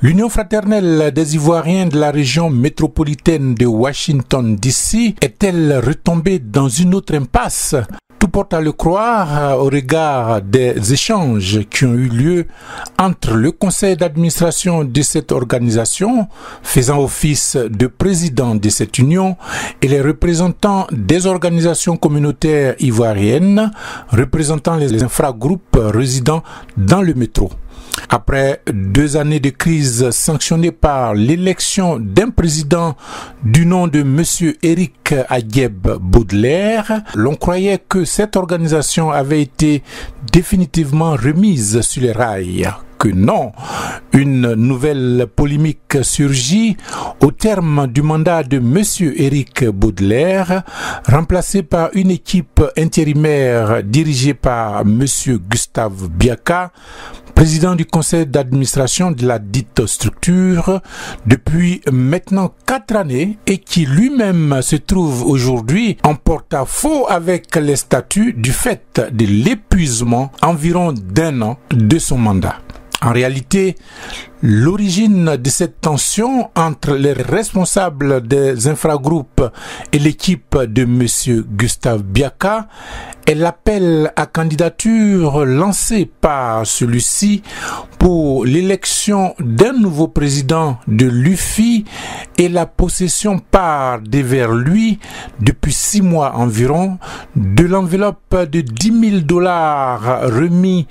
L'Union fraternelle des Ivoiriens de la région métropolitaine de Washington DC est-elle retombée dans une autre impasse? Tout porte à le croire au regard des échanges qui ont eu lieu entre le conseil d'administration de cette organisation, faisant office de président de cette union, et les représentants des organisations communautaires ivoiriennes représentant les infragroupes résidant dans le métro. Après 2 années de crise sanctionnées par l'élection d'un président du nom de M. Éric Agueb Baudelaire, l'on croyait que cette organisation avait été définitivement remise sur les rails. Que non, une nouvelle polémique surgit au terme du mandat de M. Éric Baudelaire, remplacé par une équipe intérimaire dirigée par M. Gustave Biaka, président du conseil d'administration de la dite structure depuis maintenant 4 années et qui lui-même se trouve aujourd'hui en porte-à-faux avec les statuts du fait de l'épuisement environ d'1 an de son mandat. En réalité, l'origine de cette tension entre les responsables des infragroupes et l'équipe de M. Gustave Biaka est l'appel à candidature lancé par celui-ci pour l'élection d'un nouveau président de l'UFI et la possession par devers lui, depuis 6 mois environ, de l'enveloppe de $10 000 remis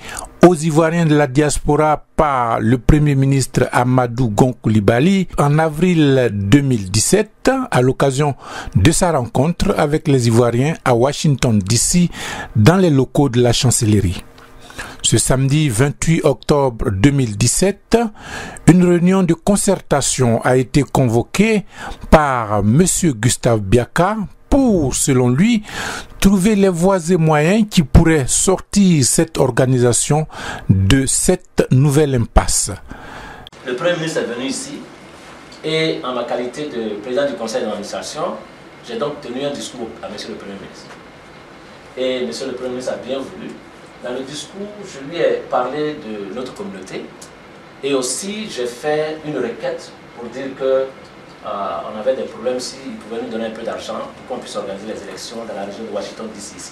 aux Ivoiriens de la diaspora par le Premier ministre Amadou Gon Coulibaly en avril 2017 à l'occasion de sa rencontre avec les Ivoiriens à Washington DC dans les locaux de la chancellerie. Ce samedi 28 octobre 2017, une réunion de concertation a été convoquée par M. Gustave Biaka pour, selon lui, trouver les voies et moyens qui pourraient sortir cette organisation de cette nouvelle impasse. Le Premier ministre est venu ici et en ma qualité de président du conseil d'administration, j'ai donc tenu un discours à M. le Premier ministre. Et M. le Premier ministre a bien voulu. Dans le discours, je lui ai parlé de notre communauté et aussi j'ai fait une requête pour dire que on avait des problèmes s'il pouvait nous donner un peu d'argent pour qu'on puisse organiser les élections dans la région de Washington DC.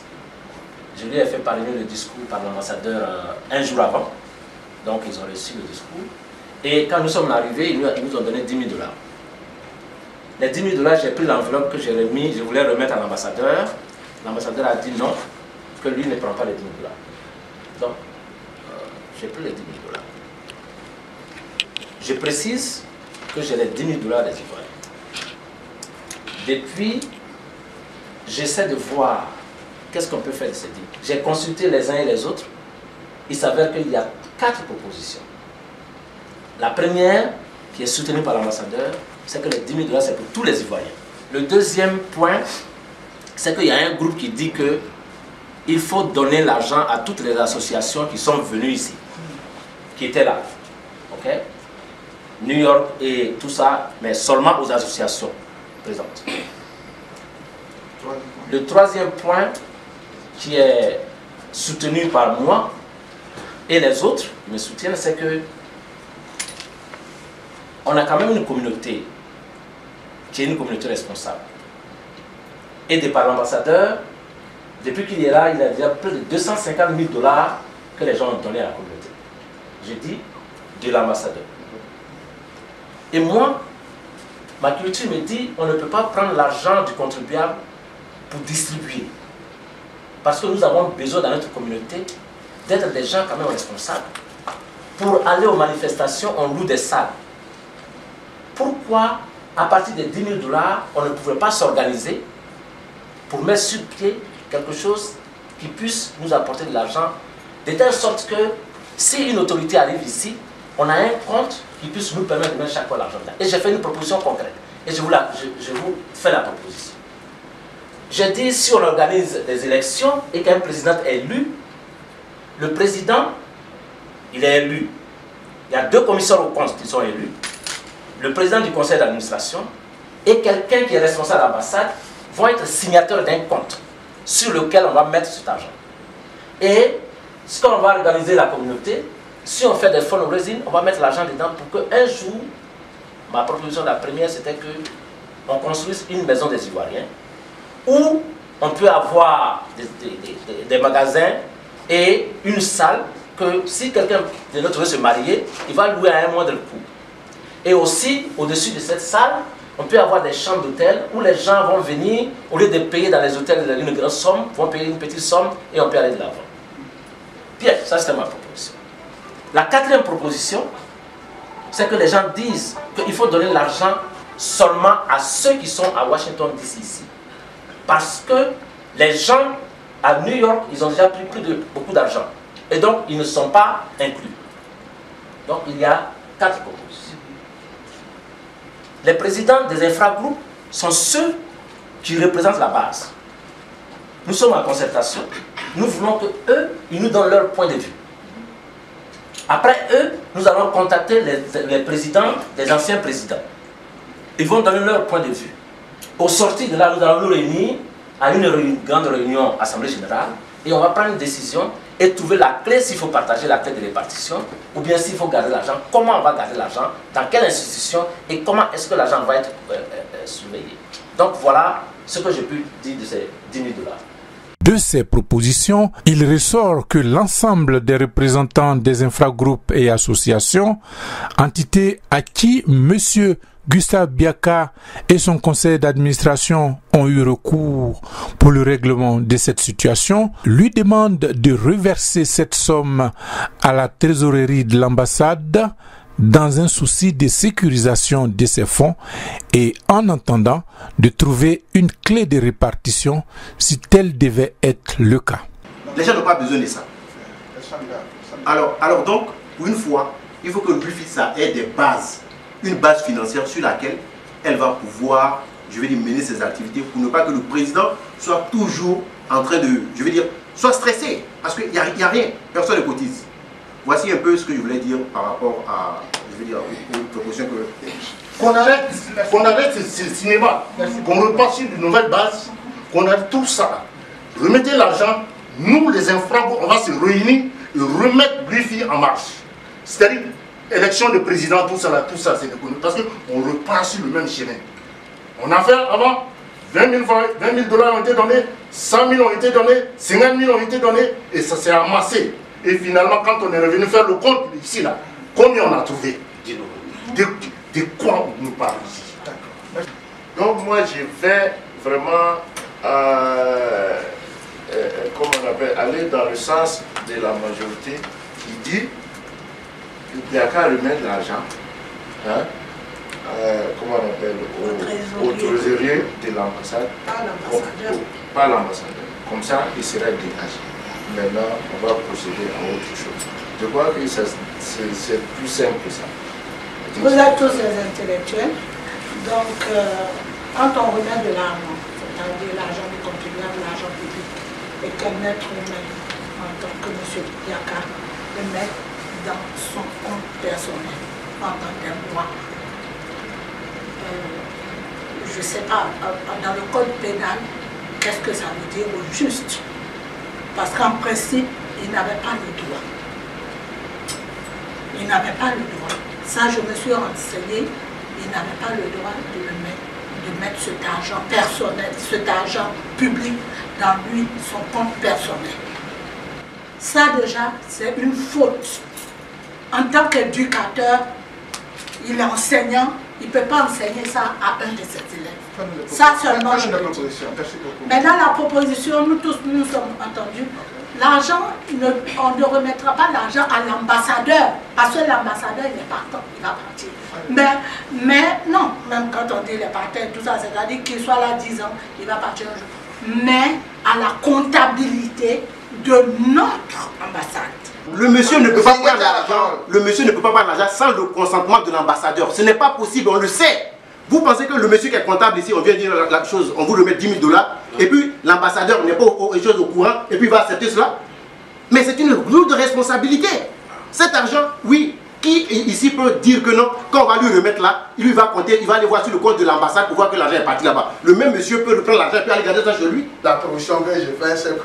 Je lui ai fait parvenir le discours par l'ambassadeur un jour avant, donc ils ont reçu le discours. Et quand nous sommes arrivés, ils nous ont donné $10 000. Les $10 000, j'ai pris l'enveloppe que j'ai remis, je voulais remettre à l'ambassadeur. L'ambassadeur a dit non, que lui ne prend pas les $10 000. Donc, j'ai pris les $10 000. Je précise que j'ai les $10 000 des Ivoiriens. Depuis, j'essaie de voir qu'est-ce qu'on peut faire de ces 10 000. J'ai consulté les uns et les autres. Il s'avère qu'il y a 4 propositions. La première, qui est soutenue par l'ambassadeur, c'est que les $10 000 c'est pour tous les Ivoiriens. Le deuxième point, c'est qu'il y a un groupe qui dit qu'il faut donner l'argent à toutes les associations qui sont venues ici, qui étaient là. Ok? New York et tout ça, mais seulement aux associations présentes. Le troisième point, qui est soutenu par moi et les autres me soutiennent, c'est que on a quand même une communauté qui est une communauté responsable. Aidé par l'ambassadeur, depuis qu'il est là, il a déjà plus de $250 000 que les gens ont donné à la communauté. Je dis de l'ambassadeur. Et moi, ma culture me dit on ne peut pas prendre l'argent du contribuable pour distribuer. Parce que nous avons besoin dans notre communauté d'être des gens quand même responsables. Pour aller aux manifestations, on loue des salles. Pourquoi, à partir des $10 000, on ne pouvait pas s'organiser pour mettre sur pied quelque chose qui puisse nous apporter de l'argent, de telle sorte que si une autorité arrive ici, on a un compte qui puisse nous permettre de mettre chaque fois l'argent dedans. Et j'ai fait une proposition concrète. Et je vous fais la proposition. J'ai dit, si on organise des élections et qu'un président est élu, le président, il est élu. Il y a 2 commissaires au compte qui sont élus. Le président du conseil d'administration et quelqu'un qui est responsable de l'ambassade vont être signataires d'un compte sur lequel on va mettre cet argent. Et quand on va organiser la communauté, si on fait des fundraising, on va mettre l'argent dedans pour qu'un jour, ma proposition, la première, c'était qu'on construise une maison des Ivoiriens où on peut avoir des magasins et une salle que si quelqu'un de notre veut se marier, il va louer à un moindre coût. Et aussi, au-dessus de cette salle, on peut avoir des chambres d'hôtel où les gens vont venir, au lieu de payer dans les hôtels une grande somme, vont payer une petite somme et on peut aller de l'avant. Bien, ça c'était ma proposition. La quatrième proposition, c'est que les gens disent qu'il faut donner l'argent seulement à ceux qui sont à Washington DC ici. Parce que les gens à New York, ils ont déjà pris beaucoup d'argent. Et donc, ils ne sont pas inclus. Donc, il y a 4 propositions. Les présidents des infragroupes sont ceux qui représentent la base. Nous sommes en concertation. Nous voulons qu'eux, ils nous donnent leur point de vue. Après eux, nous allons contacter les présidents des anciens présidents. Ils vont donner leur point de vue. Au sortir de là, nous allons nous réunir à une grande réunion Assemblée Générale et on va prendre une décision et trouver la clé s'il faut partager la clé de répartition ou bien s'il faut garder l'argent, comment on va garder l'argent, dans quelle institution et comment est-ce que l'argent va être surveillé. Donc voilà ce que je peux dire de ces 10 000 $. De ces propositions, il ressort que l'ensemble des représentants des infragroupes et associations, entités à qui M. Gustave Biaka et son conseil d'administration ont eu recours pour le règlement de cette situation, lui demandent de reverser cette somme à la trésorerie de l'ambassade dans un souci de sécurisation de ces fonds et en attendant de trouver une clé de répartition si tel devait être le cas. Les gens n'ont pas besoin de ça. Alors donc, pour une fois, il faut que l'UFISA ait des bases, une base financière sur laquelle elle va pouvoir, je vais dire, mener ses activités pour ne pas que le président soit toujours en train de, je vais dire, soit stressé, parce qu'il n'y a rien, personne ne cotise. Voici un peu ce que je voulais dire par rapport à, je vais dire, aux propositions que... Qu'on arrête ce cinéma, qu'on repart sur de nouvelles bases, qu'on arrête tout ça. Remettez l'argent, nous les infragroupes, on va se réunir et remettre l'UFI en marche. C'est-à-dire, élection de président, tout ça, c'est déconné. Parce qu'on repart sur le même chemin. On a fait avant, 20 000 $ ont été donnés, 100 000 ont été donnés, 50 000 ont été donnés, et ça s'est amassé. Et finalement, quand on est revenu faire le compte ici, là, combien on a trouvé? De quoi on nous parle ici? Donc moi, je vais vraiment, comment on appelle, aller dans le sens de la majorité qui dit qu'il n'y a qu'à remettre l'argent, hein, comment on appelle, au trésorier de l'ambassade, pas l'ambassadeur. Comme ça, il serait dégagé. Maintenant, on va procéder à autre chose. Je crois que c'est plus simple que ça. Vous êtes tous des intellectuels, donc quand on remet de l'argent, c'est-à-dire l'argent du contribuable, l'argent public, et qu'un être humain, en tant que M. Biaka, le met dans son compte personnel, en tant que moi, je ne sais pas, dans le code pénal, qu'est-ce que ça veut dire au juste? Parce qu'en principe, il n'avait pas le droit. Il n'avait pas le droit. Ça, je me suis renseignée, il n'avait pas le droit de mettre cet argent personnel, cet argent public dans lui, son compte personnel. Ça déjà, c'est une faute. En tant qu'éducateur, il est enseignant, il ne peut pas enseigner ça à un de ses élèves. Ça seulement je peux dire. Maintenant, la proposition, nous tous nous sommes entendus. L'argent, on ne remettra pas l'argent à l'ambassadeur, parce que l'ambassadeur, il est partant, il va partir. Mais non, même quand on dit il est partant, tout ça, c'est-à-dire qu'il soit là 10 ans, il va partir un jour. Mais à la comptabilité de notre ambassade. Le monsieur ne peut pas prendre l'argent. Le monsieur ne peut pas prendre l'argent sans le consentement de l'ambassadeur. Ce n'est pas possible, on le sait. Vous pensez que le monsieur qui est comptable ici, on vient dire la chose, on vous remet 10 000 $, et puis l'ambassadeur n'est pas au courant, et puis il va accepter cela? Mais c'est une lourde responsabilité. Cet argent, oui, qui ici peut dire que non, quand on va lui remettre là, il va compter, il va aller voir sur le compte de l'ambassade pour voir que l'argent est parti là-bas. Le même monsieur peut reprendre l'argent et puis aller garder ça chez lui. La proposition que je fais, c'est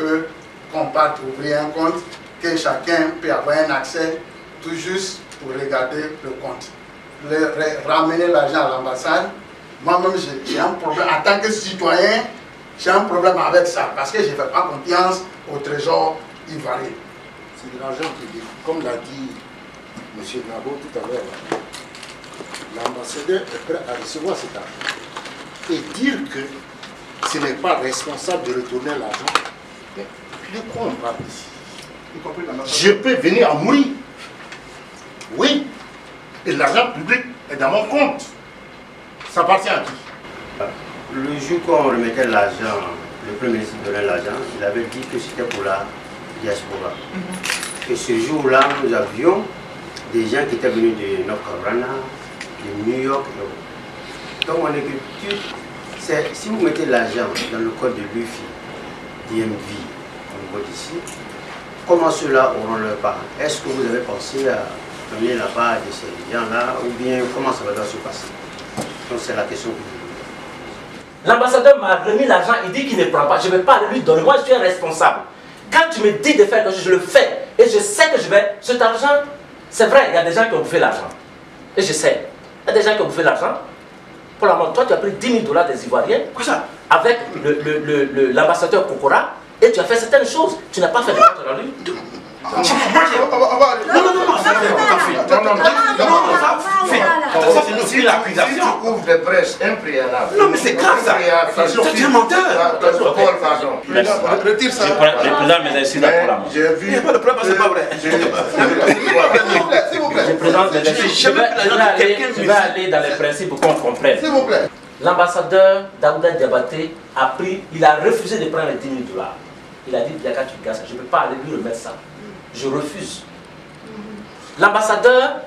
qu'on parte ouvrir un compte, que chacun peut avoir un accès tout juste pour regarder le compte. Ramener l'argent à l'ambassade, moi-même j'ai un problème, en tant que citoyen, j'ai un problème avec ça, parce que je ne fais pas confiance au trésor ivoirien. C'est de l'argent public. Comme l'a dit M. Nabo tout à l'heure, l'ambassadeur est prêt à recevoir cet argent. Et dire que ce n'est pas responsable de retourner l'argent, mais de quoi on parle ici? Je peux venir à mourir. Oui. Et l'argent public est dans mon compte. Ça appartient à qui? Le jour qu'on remettait l'argent, le Premier ministre donnait l'argent, il avait dit que c'était pour la diaspora. Et ce jour-là, nous avions des gens qui étaient venus de North Carolina, de New York. Donc mon écriture, c'est si vous mettez l'argent dans le code de l'UFI, DMV, au niveau d'ici, comment ceux-là auront leur part? Est-ce que vous avez pensé à donner la part de ces gens-là ou bien comment ça va se passer? Donc c'est la question que je vous pose. L'ambassadeur m'a remis l'argent, il dit qu'il ne prend pas. Je ne vais pas lui donner, moi je suis un responsable. Quand tu me dis de faire quelque chose, je le fais. Et je sais que je vais... Cet argent, c'est vrai, il y a des gens qui ont bouffé l'argent. Et je sais. Il y a des gens qui ont bouffé l'argent. Pour la mort, toi tu as pris 10 000 $ des Ivoiriens. Quoi ça? Avec l'ambassadeur Kokora. Et tu as fait certaines choses. Tu n'as pas fait de compte rendu. Non, si tu ouvres des brèches impréalables. Non, mais c'est grave ça. C'est un menteur. Pardon. Retire ça. Le président me incite pour la mort. J'ai vu. Le problème, c'est pas vrai. S'il vous plaît. Le président me incite. Je vais aller dans les principes pour qu'on comprenne. S'il vous plaît. L'ambassadeur Daouda Diabaté a pris, il a refusé de prendre les 10 000 $. Il a dit, Biaka, tu gasses, je ne peux pas aller lui remettre ça. Je refuse. L'ambassadeur,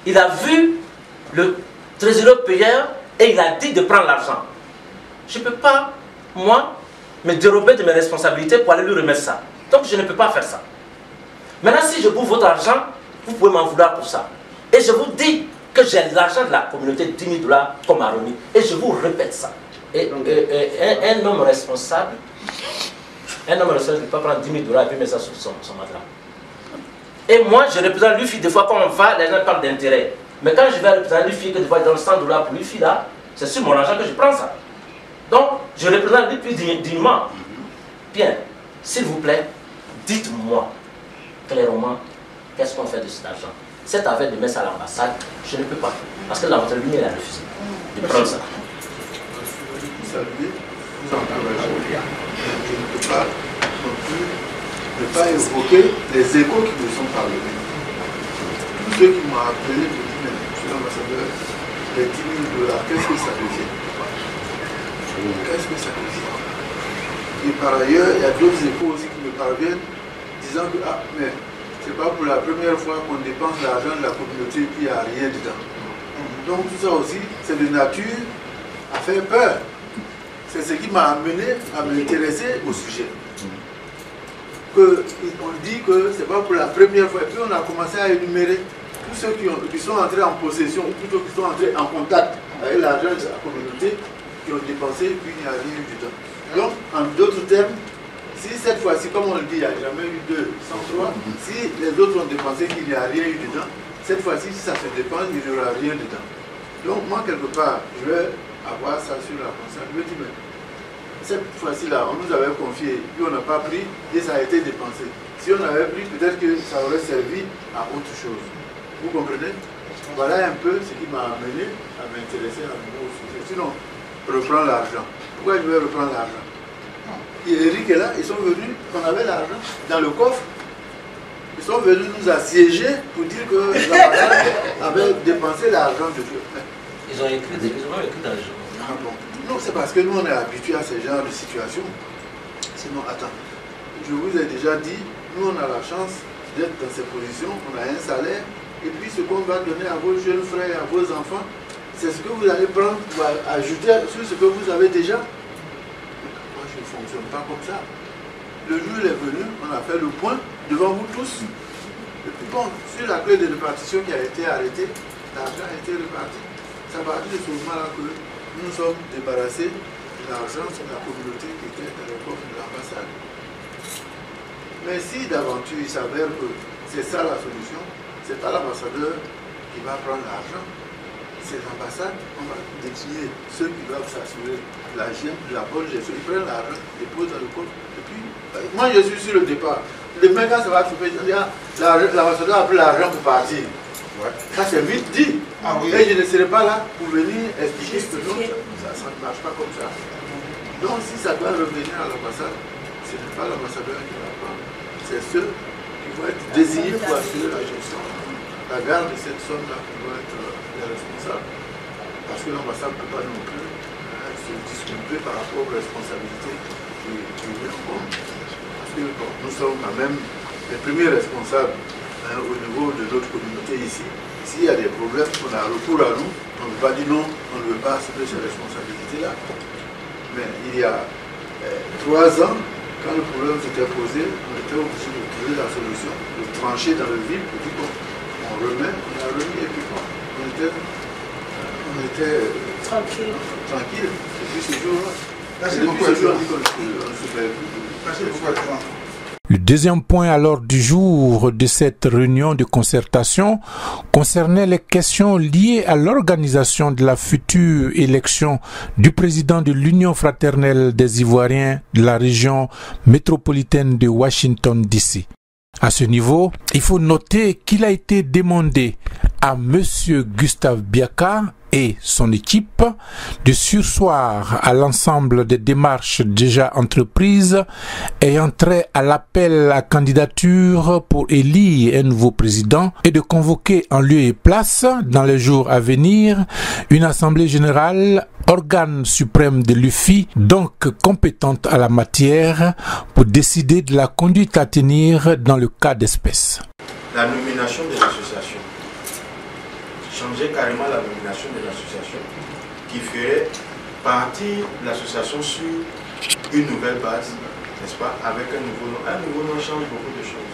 il a vu le trésorier payeur et il a dit de prendre l'argent. Je ne peux pas, moi, me dérober de mes responsabilités pour aller lui remettre ça. Donc je ne peux pas faire ça. Maintenant, si je bouffe votre argent, vous pouvez m'en vouloir pour ça. Et je vous dis que j'ai l'argent de la communauté, 10 000 $ qu'on m'a remis. Et je vous répète ça. Et un homme responsable, ne peut pas prendre 10 000 $ et puis mettre ça sur son matelas. Et moi, je représente l'UFI. Des fois, quand on va, les gens parlent d'intérêt. Mais quand je vais représenter l'UFI, que des fois, je donne 100 $ pour l'UFI, là, c'est sur mon argent que je prends ça. Donc, je représente l'UFI dignement. Bien, s'il vous plaît, dites-moi clairement qu'est-ce qu'on fait de cet argent. Cette affaire de mettre ça à l'ambassade, je ne peux pas. Parce que l'ambassadeur lui, il a refusé de prendre ça. Vous saluez, vous encouragez. Je ne peux pas non plus ne pas évoquer les échos qui nous sont parvenus. Tous ceux qui m'ont appelé me disent, mais monsieur l'ambassadeur, les 10 000 $, qu'est-ce que ça veut dire? Qu'est-ce que ça veut dire? Et par ailleurs, il y a d'autres échos aussi qui me parviennent, disant que, ah, mais c'est pas pour la première fois qu'on dépense l'argent de la communauté et puis il n'y a rien dedans. Donc tout ça aussi, c'est de nature à faire peur. C'est ce qui m'a amené à m'intéresser au sujet. On dit que ce n'est pas pour la première fois. Et puis on a commencé à énumérer tous ceux qui sont entrés en possession, ou plutôt qui sont entrés en contact avec l'argent de la communauté, qui ont dépensé et puis il n'y a rien eu dedans. Donc, en d'autres termes, si cette fois-ci, comme on le dit, il n'y a jamais eu de 103, si les autres ont dépensé qu'il n'y a rien eu dedans, cette fois-ci, si ça se dépense, il n'y aura rien dedans. Donc moi, quelque part, je vais avoir ça sur la conscience. Je me dis, mais cette fois-ci-là, on nous avait confié, puis on n'a pas pris, et ça a été dépensé. Si on avait pris, peut-être que ça aurait servi à autre chose. Vous comprenez? Voilà un peu ce qui m'a amené à m'intéresser à nouveau au sujet. Sinon, reprendre l'argent. Pourquoi je vais reprendre l'argent? Eric est là, ils sont venus, on avait l'argent dans le coffre. Ils sont venus nous assiéger pour dire que l'ambassade avait dépensé l'argent de Dieu. Ils ont écrit dans le journal. Ah bon. Non, c'est parce que nous on est habitués à ce genre de situation. Sinon, attends, je vous ai déjà dit, nous on a la chance d'être dans ces positions, on a un salaire, et puis ce qu'on va donner à vos jeunes frères et à vos enfants, c'est ce que vous allez prendre pour ajouter sur ce que vous avez déjà. Moi je ne fonctionne pas comme ça. Le jour il est venu, on a fait le point devant vous tous. Et puis bon, sur la clé de répartition qui a été arrêtée, l'argent a été réparti. C'est à partir de ce moment-là que nous nous sommes débarrassés de l'argent de la communauté qui était à l'époque de l'ambassade. Mais si d'aventure il s'avère que c'est ça la solution, ce n'est pas l'ambassadeur qui va prendre l'argent. C'est l'ambassade, on va désigner ceux qui doivent s'assurer la bonne gestion. Ils prennent l'argent, ils posent dans le compte. Et puis, moi je suis sur le départ. Le mec, quand ça va trouver, l'ambassadeur a pris l'argent pour partir. Ouais. Ça c'est vite dit. Ah, oui. Et je ne serai pas là pour venir expliquer que non, ça ne marche pas comme ça. Donc si ça doit revenir à l'ambassade, ce n'est pas l'ambassadeur qui va prendre. C'est ceux qui vont être désignés pour assurer la gestion. La garde de cette somme-là qui doit être les responsables. Parce que l'ambassade ne peut pas non plus se disculper par rapport aux responsabilités qui lui incombent. Parce que bon, nous sommes quand même les premiers responsables au niveau de notre communauté ici. S'il y a des problèmes, on a recours à nous, on ne veut pas dire non, on ne veut pas assumer ces responsabilités-là. Mais il y a 3 ans, quand le problème s'était posé, on était obligé de trouver la solution, de trancher dans le vide, et puis bon, on remet, on a remis, et puis bon, on était tranquille depuis ce jour-là. Merci beaucoup. Merci beaucoup. Le deuxième point à l'ordre du jour de cette réunion de concertation concernait les questions liées à l'organisation de la future élection du président de l'Union fraternelle des Ivoiriens de la région métropolitaine de Washington, D.C. À ce niveau, il faut noter qu'il a été demandé à M. Gustave Biaka et son équipe de surseoir à l'ensemble des démarches déjà entreprises ayant trait à l'appel à candidature pour élire un nouveau président et de convoquer en lieu et place, dans les jours à venir, une assemblée générale, organe suprême de l'UFI, donc compétente à la matière, pour décider de la conduite à tenir dans le cas d'espèce. La nomination de l'association. Changer carrément la nomination de l'association qui ferait partir l'association sur une nouvelle base, n'est-ce pas, avec un nouveau nom. Un nouveau nom change beaucoup de choses.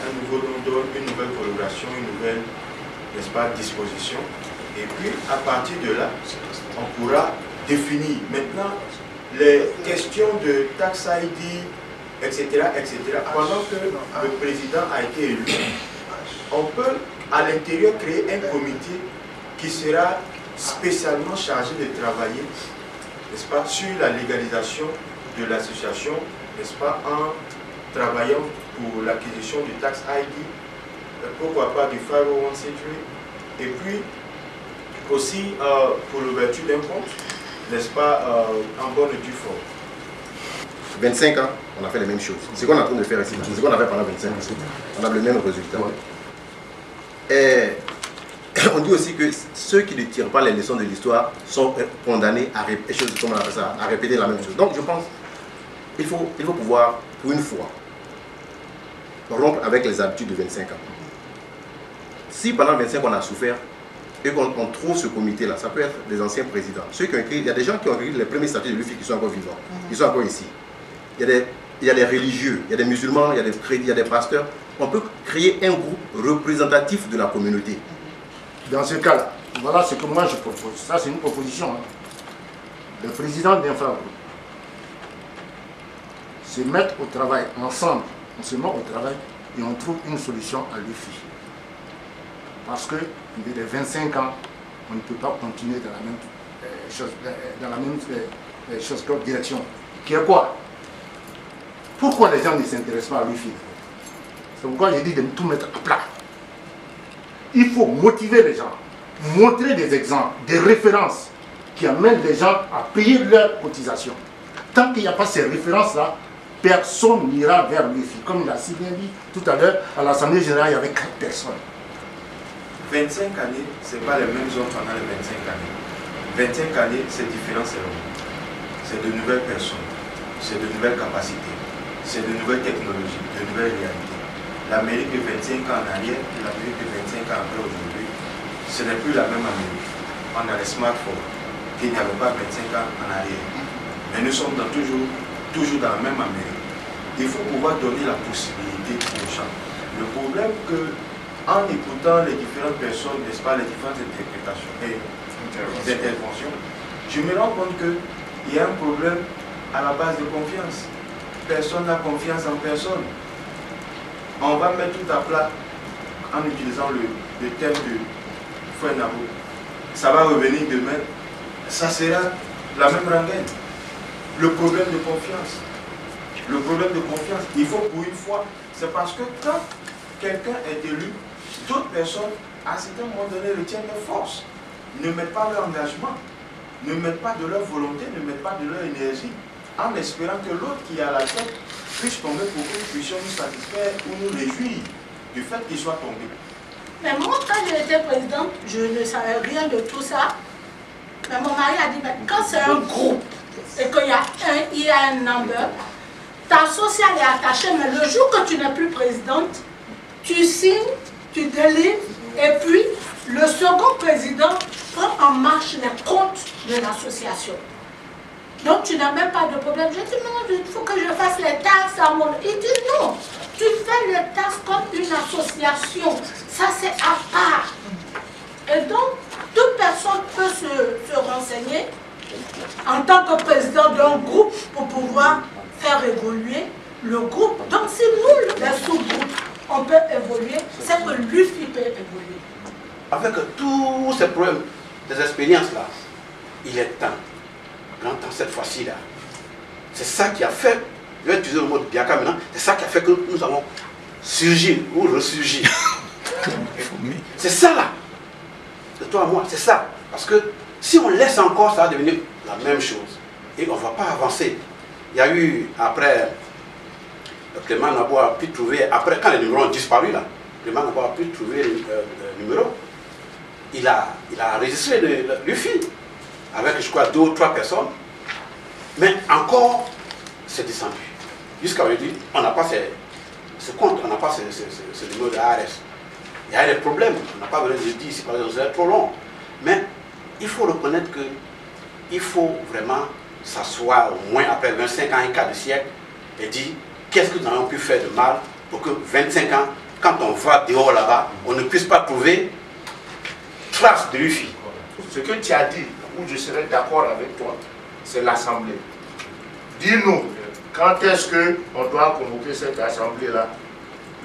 Un nouveau nom donne une nouvelle coloration, une nouvelle, n'est-ce pas, disposition. Et puis, à partir de là, on pourra définir maintenant les questions de tax ID, etc., etc. Pendant que le président a été élu, on peut à l'intérieur créer un comité qui sera spécialement chargé de travailler, n'est-ce pas, sur la légalisation de l'association, n'est-ce pas, en travaillant pour l'acquisition du tax ID, pourquoi pas du 501c3, et puis aussi pour l'ouverture d'un compte, n'est-ce pas, en bonne et due forme. 25 ans, on a fait les mêmes choses. C'est ce qu'on est en train de faire ici. C'est ce qu'on a fait pendant 25 ans. On a le même résultat. Et on dit aussi que ceux qui ne tirent pas les leçons de l'histoire sont condamnés à répéter la même chose. Donc je pense qu'il faut pouvoir, pour une fois, rompre avec les habitudes de 25 ans. Si pendant 25 ans on a souffert et qu'on trouve ce comité-là, ça peut être des anciens présidents. Ceux qui ont écrit, il y a des gens qui ont écrit les premiers statuts de l'UFI qui sont encore vivants. Ils sont encore ici. Il y a des religieux, il y a des musulmans, il y a des pasteurs. On peut créer un groupe représentatif de la communauté. Dans ce cas-là, voilà ce que moi je propose. Ça, c'est une proposition. Le président d'Infragroupe se mettre au travail ensemble. On se met au travail et on trouve une solution à l'UFI. Parce que les 25 ans, on ne peut pas continuer dans la même direction. Qui est quoi? Pourquoi les gens ne s'intéressent pas à l'UFI? C'est pourquoi j'ai dit de tout mettre à plat. Il faut motiver les gens, montrer des exemples, des références qui amènent les gens à payer leurs cotisations. Tant qu'il n'y a pas ces références-là, personne n'ira vers l'UFI. Comme il a si bien dit tout à l'heure, à l'Assemblée générale, il y avait 4 personnes. 25 années, ce n'est pas les mêmes hommes pendant les 25 années. 25 années, c'est différent seulement. C'est de nouvelles personnes, c'est de nouvelles capacités, c'est de nouvelles technologies, de nouvelles réalités. L'Amérique de 25 ans en arrière et l'Amérique de 25 ans après aujourd'hui, ce n'est plus la même Amérique. On a les smartphones qu'il n'y avait pas 25 ans en arrière. Mais nous sommes toujours dans la même Amérique. Il faut pouvoir donner la possibilité aux gens. Le problème que, en écoutant les différentes personnes, n'est-ce pas, les différentes interprétations et interventions, je me rends compte qu'il y a un problème à la base de confiance. Personne n'a confiance en personne. On va mettre tout à plat. en utilisant le thème de Frère Nabo, ça va revenir demain, ça sera la même rengaine. Le problème de confiance. Le problème de confiance, il faut pour une fois, c'est parce que quand quelqu'un est élu, d'autres personnes, à un certain moment donné, retiennent leur force, ne mettent pas leur engagement, ne mettent pas de leur volonté, ne mettent pas de leur énergie, en espérant que l'autre qui est à la tête puisse tomber pour que nous puissions nous satisfaire ou nous réjouir du fait qu'il soit tombé. Mais moi, quand j'étais présidente, je ne savais rien de tout ça. Mais mon mari a dit, mais quand c'est un groupe et qu'il y a un number, ta sociale est attachée, mais le jour que tu n'es plus présidente, tu signes, tu délivres, et puis le second président prend en marche les comptes de l'association. Donc tu n'as même pas de problème. Je dis non, il faut que je fasse les taxes à mon... Il dit non, tu fais les taxes comme une association. Ça c'est à part. Et donc, toute personne peut se renseigner en tant que président d'un groupe pour pouvoir faire évoluer le groupe. Donc si nous, les sous-groupes, on peut évoluer, c'est que l'UFI peut évoluer. Avec tous ces problèmes, des expériences-là, il est temps, grand temps cette fois-ci-là. C'est ça qui a fait, je vais utiliser le mot de Biaka maintenant, c'est ça qui a fait que nous avons surgi ou ressurgi. C'est ça là, de toi à moi, c'est ça. Parce que si on laisse encore, ça va devenir la même chose. Et on ne va pas avancer. Il y a eu, après, Clément Nabo a pu trouver, après, quand les numéros ont disparu là, Clément Nabo a pu trouver le numéro. Il a enregistré l'UFI avec, je crois, 2 ou 3 personnes. Mais encore, c'est descendu. Jusqu'à aujourd'hui, on n'a pas ce compte, on n'a pas ce numéro de ARS. Il y a des problèmes, on n'a pas besoin de dire ici, par exemple, c'est trop long. Mais il faut reconnaître qu'il faut vraiment s'asseoir au moins après 25 ans, un quart de siècle, et dire qu'est-ce que nous avons pu faire de mal pour que 25 ans, quand on va dehors là-bas, on ne puisse pas trouver trace de l'UFI. Ce que tu as dit, où je serais d'accord avec toi, c'est l'Assemblée. Dis-nous, quand est-ce qu'on doit convoquer cette Assemblée-là?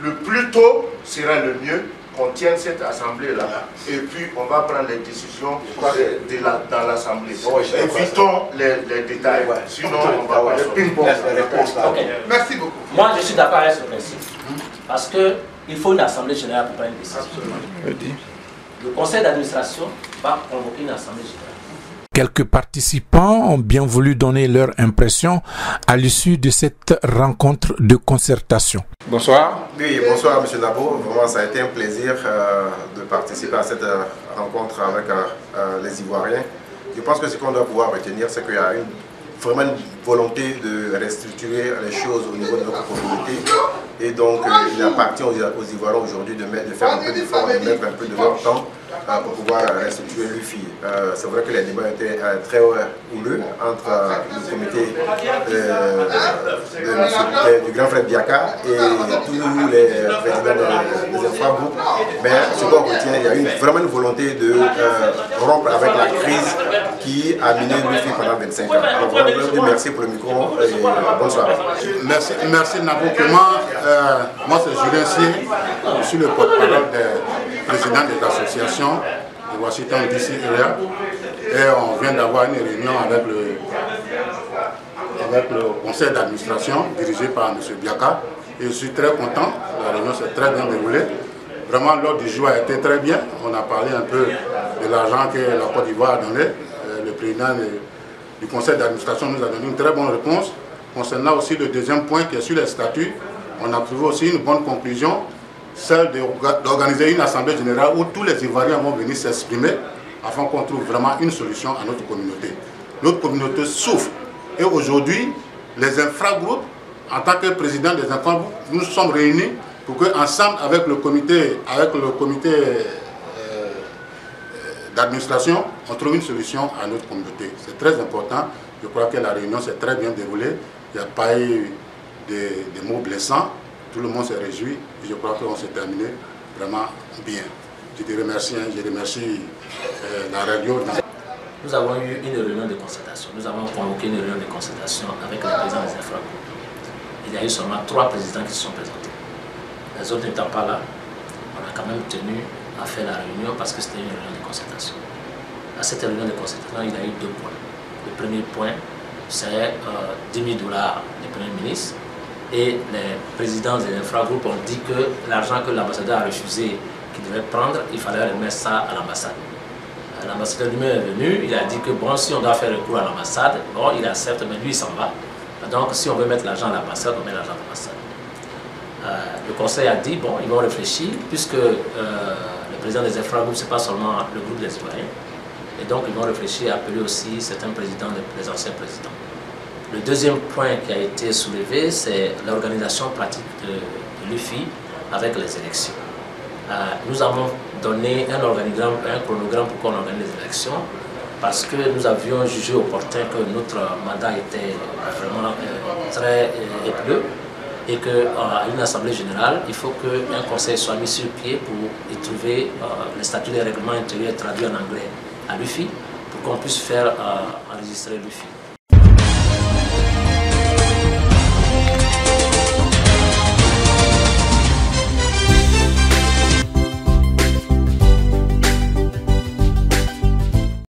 Le plus tôt sera le mieux qu'on tienne cette Assemblée-là. Et puis, on va prendre les décisions dans l'Assemblée. Évitons les détails. Sinon, on va avoir une bonne réponse. Merci beaucoup. Moi, je suis d'accord avec ce principe. Parce qu'il faut une Assemblée générale pour prendre une décision. Le conseil d'administration va convoquer une Assemblée générale. Quelques participants ont bien voulu donner leur impression à l'issue de cette rencontre de concertation. Bonsoir. Oui, bonsoir M. Nabo. Vraiment, ça a été un plaisir de participer à cette rencontre avec les Ivoiriens. Je pense que ce qu'on doit pouvoir retenir, c'est qu'il y a vraiment une volonté de restructurer les choses au niveau de notre communauté. Et donc, il appartient aux Ivoiriens aujourd'hui de faire un peu d'effort, de mettre un peu de leur temps pour pouvoir restructurer l'UFI. C'est vrai que les débats étaient très houleux entre le comité du grand frère Biaka et tous les présidents des infragroupes. Mais ce qu'on retient, il y a eu vraiment une volonté de rompre avec la crise qui a miné l'UFI pendant 25 ans. Alors vraiment, je vous remercie pour le micro et bonsoir. Merci Nabo Clément. Moi c'est Julien Sier, je suis le porte-parole des présidents de l'association de Washington DC Area et on vient d'avoir une réunion avec le conseil d'administration dirigé par M. Biaka et je suis très content, la réunion s'est très bien déroulée. Vraiment l'ordre du jour a été très bien, on a parlé un peu de l'argent que la Côte d'Ivoire a donné, le président du conseil d'administration nous a donné une très bonne réponse. Concernant aussi le deuxième point qui est sur les statuts, on a trouvé aussi une bonne conclusion, celle d'organiser une assemblée générale où tous les Ivoiriens vont venir s'exprimer afin qu'on trouve vraiment une solution à notre communauté. Notre communauté souffre et aujourd'hui, les infragroupes, en tant que président des infragroupes, nous sommes réunis pour qu'ensemble avec le comité d'administration, on trouve une solution à notre communauté. C'est très important. Je crois que la réunion s'est très bien déroulée. Il n'y a pas eu des mots blessants. Tout le monde s'est réjoui. Et je crois qu'on s'est terminé vraiment bien. Je te remercie. Je remercie la radio. Nous avons eu une réunion de concertation. Nous avons convoqué une réunion de concertation avec les présidents des infragroupes. Il y a eu seulement 3 présidents qui se sont présentés. Les autres n'étant pas là, on a quand même tenu à faire la réunion parce que c'était une réunion de concertation. À cette réunion de concertation, il y a eu 2 points. Le premier point, c'est 10 000 $ du Premier ministre. Et les présidents des infragroupes ont dit que l'argent que l'ambassadeur a refusé, qu'il devait prendre, il fallait remettre ça à l'ambassade. L'ambassadeur lui-même est venu, il a dit que bon, si on doit faire recours à l'ambassade, bon, il accepte, mais lui, il s'en va. Donc, si on veut mettre l'argent à l'ambassade, on met l'argent à l'ambassade. Le conseil a dit, bon, ils vont réfléchir, puisque le président des infragroupes, ce n'est pas seulement le groupe des citoyens. Et donc, ils vont réfléchir à appeler aussi certains présidents, des anciens présidents. Le deuxième point qui a été soulevé, c'est l'organisation pratique de l'UFI avec les élections. Nous avons donné un organigramme, un chronogramme pour qu'on organise les élections, parce que nous avions jugé opportun que notre mandat était vraiment très épineux et qu'à une assemblée générale, il faut qu'un conseil soit mis sur pied pour y trouver les statuts des règlements intérieurs traduits en anglais à l'UFI pour qu'on puisse faire enregistrer l'UFI.